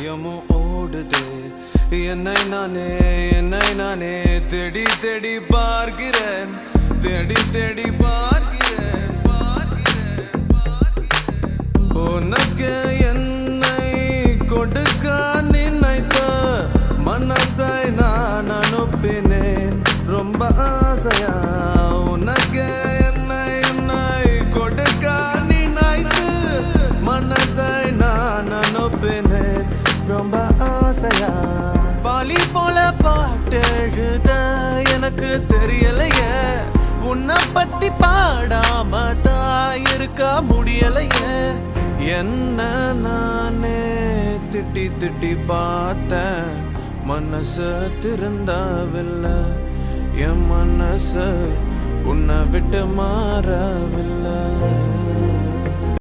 இதயமும் ஓடுது என்னை நானே தேடி தேடி பார்க்கிறேன் தேடி தேடி பார்க்கிறேன் உனக்கு என்னை கொடுக்க நினைத்த மனசை நான் அனுப்பினேன் ரொம்ப ஆசையா உனக்கு என்னை கொடுக்க நினைத்து மனசை நான் அனுப்பினேன் ரொம்ப ஆசையா பாலி போல பாட்டு எழுத எனக்கு தெரியலையே உன்னை பத்தி பாடாம தான் இருக்க முடியலையே என்ன நானே திட்டி திட்டி பார்த்தேன் மனசு திருந்தவில்லை என் மனசு உன்னை விட்டு மாறவில்லை